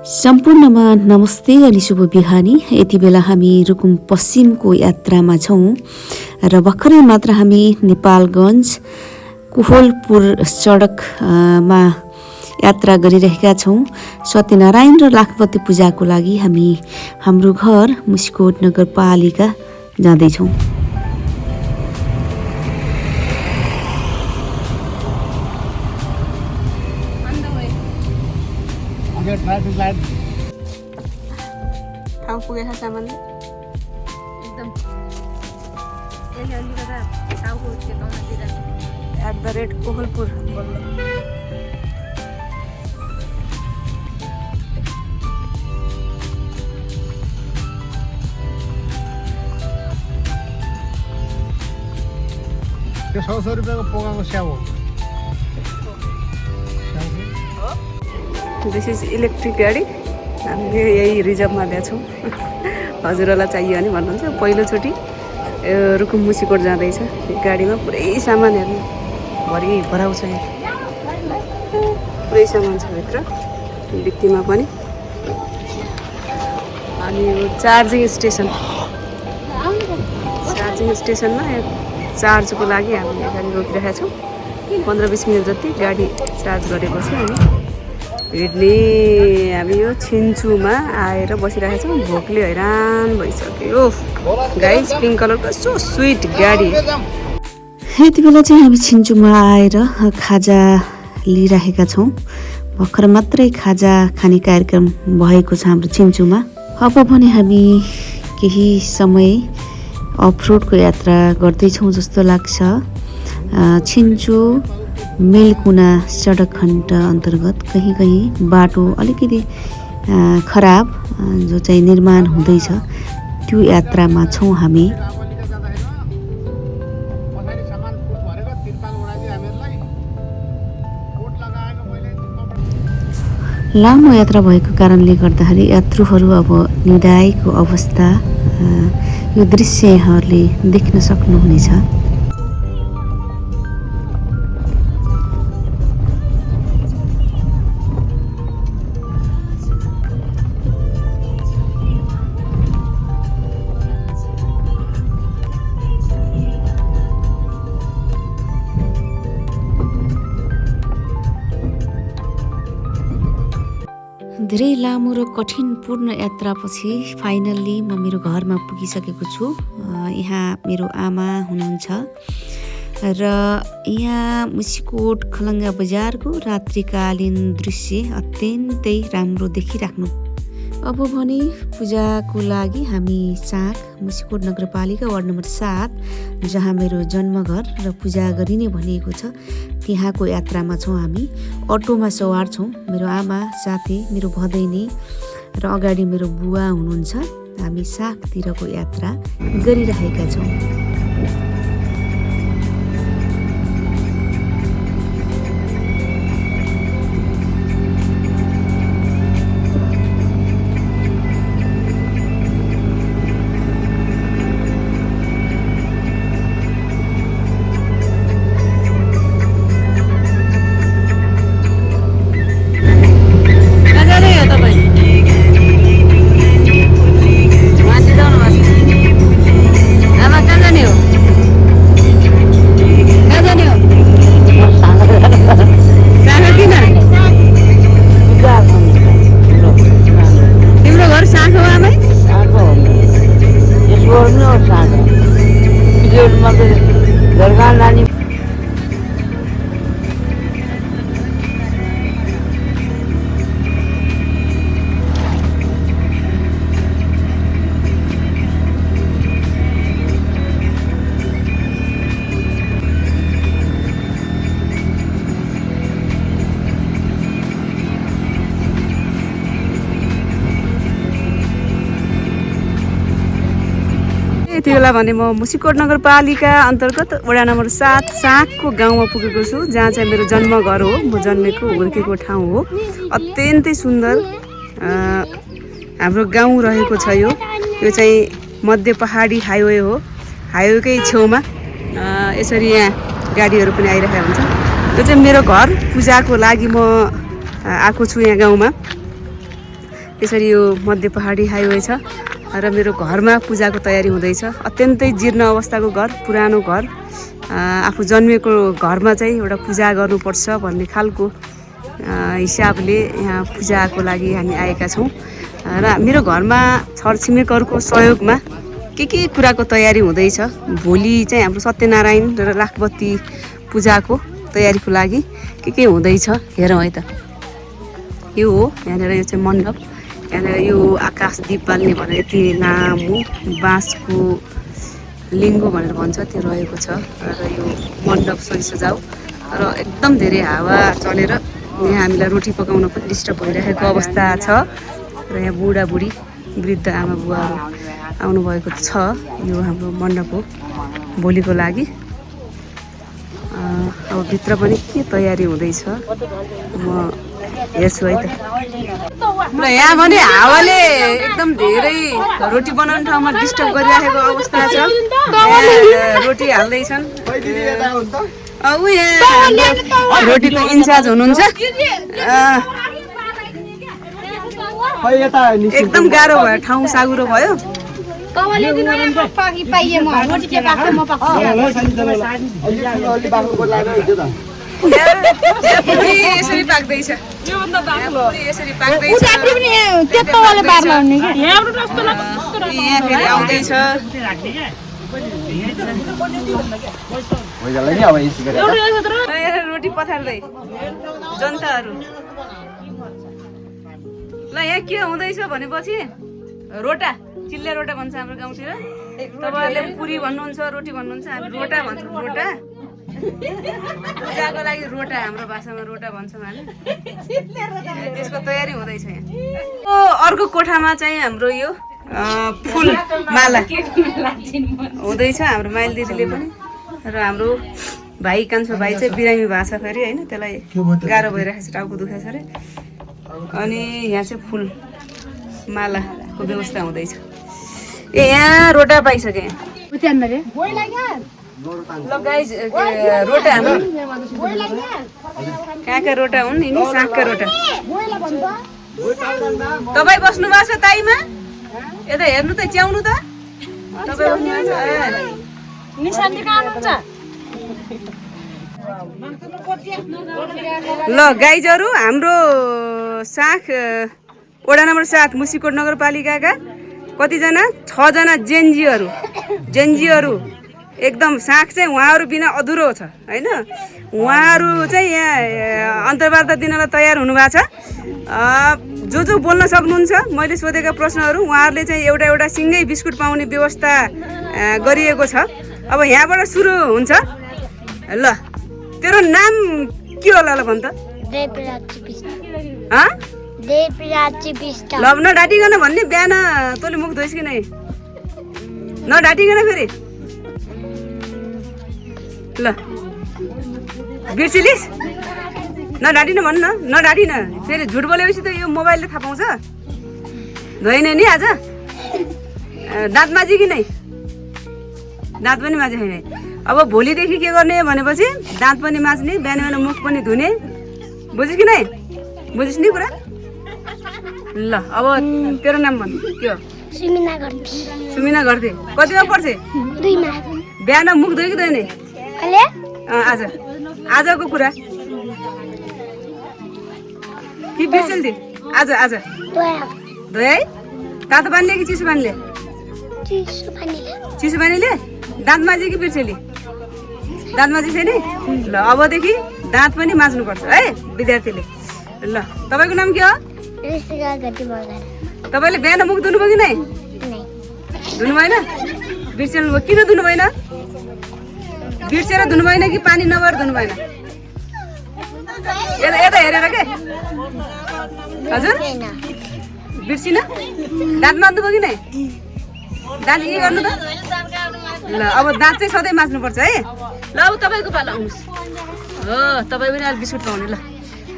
सम्पूर्णमा नमस्ते अनि शुभ बिहानी। यति बेला हामी रुकुम पश्चिमको यात्रामा छौँ र भर्खरै मात्र हामी नेपालगञ्ज कोहलपुर सडकमा यात्रा गरिरहेका छौँ। सत्यनारायण र लाखपति पूजाको लागि हामी हाम्रो घर मुसिकोट नगरपालिका जाँदैछौँ। ट्राफिक लाइट ठाउँ पुगेको सामान एकदम कोहलपुर त्यो 100 रुपियाँको पोकाको स्याउ हो। दिस इज इलेक्ट्रिक गाडी। हामीले यही रिजर्भमा ल्याएको छौँ। हजुरहरूलाई चाहियो भने भन्नुहुन्छ। पहिलोचोटि रुकुम मुसिकोट जाँदैछ गाडीमा। पुरै सामान हेर्नु भरि भराउ छ यहाँ, पुरै सामान छ भित्र, डिक्कीमा पनि। अनि यो चार्जिङ स्टेसनमा चार्जको लागि हामीले गाडी रोकिरहेका छौँ। 15-20 मिनट जति गाडी चार्ज गरेपछि हामी यो छिन्चुमा आएर बसिरहेका छौँ। भोकले हैरान भइसक्यो। गाइस, पिङ्क कलरको सो स्विट गाडी। यति बेला चाहिँ हामी छिन्चुमा आएर खाजा लिइरहेका छौँ। भर्खर मात्रै खाजा खाने कार्यक्रम भएको छ हाम्रो छिन्चुमा। अब भने हामी केही समय अफरोडको यात्रा गर्दैछौँ जस्तो लाग्छ। छिन्चु मेलकुना सडक खण्ड अन्तर्गत कहीँ कहीँ बाटो अलिकति खराब जो चाहिँ निर्माण हुँदैछ, त्यो यात्रामा छौँ हामी। लामो यात्रा भएको कारणले गर्दाखेरि यात्रुहरू अब निदाएको अवस्था, यो दृश्य यहाँहरूले देख्न सक्नुहुनेछ। धेरै लामो र कठिनपूर्ण यात्रापछि फाइनल्ली म मेरो घरमा पुगिसकेको छु। यहाँ मेरो आमा हुनुहुन्छ र यहाँ मुसिकोट खलङ्गा बजारको रात्रिकालीन दृश्य अत्यन्तै राम्रो देखिराख्नु। अब भने पूजाको लागि हामी साँक मुसिकोट नगरपालिका वार्ड नम्बर 7, जहाँ मेरो जन्मघर र पूजा गरिने भनिएको छ, त्यहाँको यात्रामा छौँ हामी। अटोमा सवार छौँ। मेरो आमा, साथै मेरो भदैनी र अगाडि मेरो बुवा हुनुहुन्छ। हामी साँकतिरको यात्रा गरिरहेका छौँ। यति बेला भने म मुसिकोट नगरपालिका अन्तर्गत वडा नम्बर 7 साँकको गाउँमा पुगेको छु, जहाँ चाहिँ मेरो जन्मघर हो, म जन्मेको हुर्केको ठाउँ हो। अत्यन्तै सुन्दर हाम्रो गाउँ रहेको छ। यो चाहिँ मध्य पहाडी हाइवे हो। हाइवेकै छेउमा यसरी यहाँ गाडीहरू पनि आइरहेका हुन्छ। यो चाहिँ मेरो घर। पूजाको लागि म आएको छु यहाँ गाउँमा। यसरी यो मध्य पहाडी हाइवे छ र मेरो घरमा पूजाको तयारी हुँदैछ। अत्यन्तै जीर्ण अवस्थाको घर, पुरानो घर, आफू जन्मेको घरमा चाहिँ एउटा पूजा गर्नुपर्छ भन्ने खालको हिसाबले यहाँ पूजाको लागि हामी आएका छौँ र मेरो घरमा छरछिमेकहरूको सहयोगमा के कुराको तयारी हुँदैछ। भोलि चाहिँ हाम्रो सत्यनारायण र लाखबत्ती पूजाको तयारीको लागि के हुँदैछ हेरौँ है त। यो हो यहाँनिर, यो चाहिँ मण्डप। यहाँनिर यो आकाशदीप बाल्ने भनेर यति लामो बाँसको लिङ्गो भनेर भन्छ त्यो रहेको छ र यो मण्डप सजाउ र एकदम धेरै हावा चलेर यहाँ हामीलाई रोटी पकाउन पनि डिस्टर्ब भइरहेको अवस्था छ र यहाँ बुढाबुढी वृद्ध आमा बुवाहरू आउनुभएको छ। यो हाम्रो मण्डप हो भोलिको लागि। अब भित्र पनि के तयारी हुँदैछ म हेर्छु है त। ल यहाँ भने हावाले एकदम धेरै रोटी बनाउने ठाउँमा डिस्टर्ब गरिराखेको अवस्था छ। रोटी हाल्दैछन्। रोटीको इन्चार्ज हुनुहुन्छ। एकदम गाह्रो भयो, ठाउँ सागुरो भयो। यसरी पाक्दैछ, यसरी पाक्दैछ। यहाँ फेरि आउँदैछ। रोटी पठार्दै जनताहरू। ल यहाँ के हुँदैछ भनेपछि रोटा, चिल्ले रोटा भन्छ हाम्रो गाउँतिर। तपाईँहरूले पुरी भन्नुहुन्छ, रोटी भन्नुहुन्छ, हामी रोटा भन्छौँ। रोटा पूजाको लागि रोटा, हाम्रो भाषामा रोटा भन्छौँ हामी। त्यसको तयारी हुँदैछ यहाँ। अर्को कोठामा चाहिँ हाम्रो यो फुल माला हुँदैछ हाम्रो माइल दिदीले पनि। र हाम्रो भाइ कान्छो भाइ चाहिँ बिरामी भएको छ फेरि होइन, त्यसलाई गाह्रो भइरहेको छ, टाउको दुखेको छ अरे। अनि यहाँ चाहिँ फुल मालाको व्यवस्था हुँदैछ। ए यहाँ रोटा पाइसके। ल गाइज रोटा हाम्रो कहाँका रोटा हुन् नि, सागका रोटा। तपाईँ बस्नु भएको छ ताईमा, यता हेर्नु त, च्याउनु त। ल गाइजहरू, हाम्रो साग वडा नम्बर 7 मुसिकोट नगरपालिकाका कतिजना 6 जना जेन्जीहरू एकदम साग चाहिँ उहाँहरू बिना अधुरो छ होइन। उहाँहरू चाहिँ यहाँ अन्तर्वार्ता दिनलाई तयार हुनुभएको छ। जो बोल्न सक्नुहुन्छ, मैले सोधेका प्रश्नहरू उहाँहरूले चाहिँ एउटा सिङ्गै बिस्कुट पाउने व्यवस्था गरिएको छ। अब यहाँबाट सुरु हुन्छ। ल तेरो नाम के होला ल भन् त? ल नडाटिकन भन्ने, बिहान तँले मुख धोइस् कि नै? नडाटिकन फेरि। ल बिर्सिलिस्, नडाटिन भन्न, नडाटिन फेरि। झुट बोलेपछि त यो मोबाइलले थाहा पाउँछ। धोइन नि आज? दाँत माझी कि नै? दाँत पनि माझे छैन। अब भोलिदेखि के गर्ने भनेपछि दाँत पनि माझ्ने, बिहान मुख पनि धुने। बुझिस् कि नै? बुझिस् नि कुरा? ल अब तेरो नाम भन्, के हो? सुमिना गर्थे। कतिमा पढ्छे? 2 मा। बिहान मुख धोइ कि धोइने? आजको कुरा कि बिर्सेल थिए? आज धोए है? तातो पानीले कि चिसो पानीले? चिसो पानीले। दाँत माझे कि बिर्सेली? दाँत माझे छैन? ल अबदेखि दाँत पनि माझ्नुपर्छ है विद्यार्थीले। ल तपाईँको नाम के हो? तपाईँले बिहान मुख धुनुभयो कि नै? धुनु भएन? बिर्सेल्नु भयो? किन धुनु भएन? बिर्सेर धुनु भएन कि पानी नभएर धुनु भएन? यता हेरेर के? हजुर बिर्सिन? दाँत माझ्नु भयो कि नै? दाँत के गर्नु त? ल अब दाँत चाहिँ सधैँ माझ्नुपर्छ है। ल अब तपाईँको पालो आउनुहोस्। हो तपाईँ पनि अलिक बिस्कुट पाउने। ल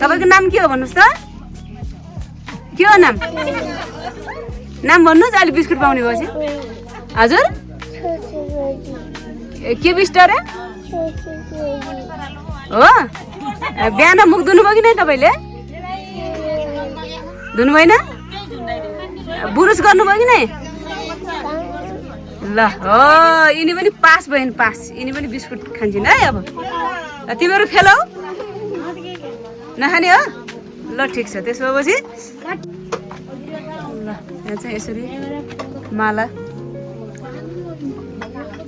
तपाईँको नाम के हो भन्नुहोस् त? के हो नाम? नाम भन्नुहोस्, अलिक बिस्कुट पाउने भएपछि। हजुर के बिस्टर हो? बिहान मुख धुनुभयो कि नै तपाईँले? धुनु भएन? बुरुस गर्नुभयो कि नै ल हो यिनी पनि पास भयो नि पास यिनी पनि बिस्कुट खान्छन् है अब तिमीहरू खेलौ नखाने हो ल ठिक छ त्यसो भएपछि ल यहाँ चाहिँ यसरी माला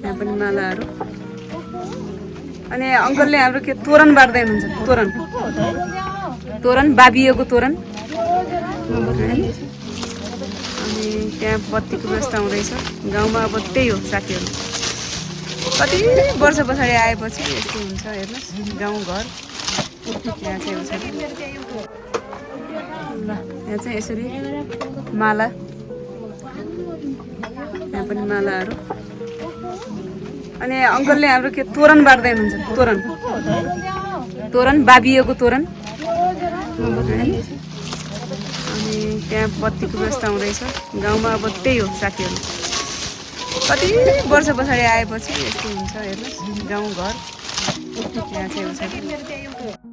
यहाँ पनि मालाहरू अनि अङ्कलले हाम्रो के तोरण बार्दै हुनुहुन्छ तोरण बाबिएको तोरण अनि त्यहाँ बत्तीको व्यवस्था हुँदैछ गाउँमा अब त्यही हो साथीहरू कति वर्ष पछाडि आएपछि यस्तो हुन्छ हेर्नुहोस् गाउँघर यहाँ चाहिँ यसरी ल यहाँ चाहिँ यसरी माला यहाँ पनि मालाहरू अनि अङ्कलले हाम्रो के तोरण बार्दै हुनुहुन्छ तोरण बाबिएको तोरण अनि त्यहाँ बत्तीको व्यवस्था हुँदैछ गाउँमा अब त्यही हो साथीहरू कति वर्ष पछाडि आएपछि यस्तो हुन्छ हेर्नुहोस् गाउँघर यहाँ चाहिँ यसरी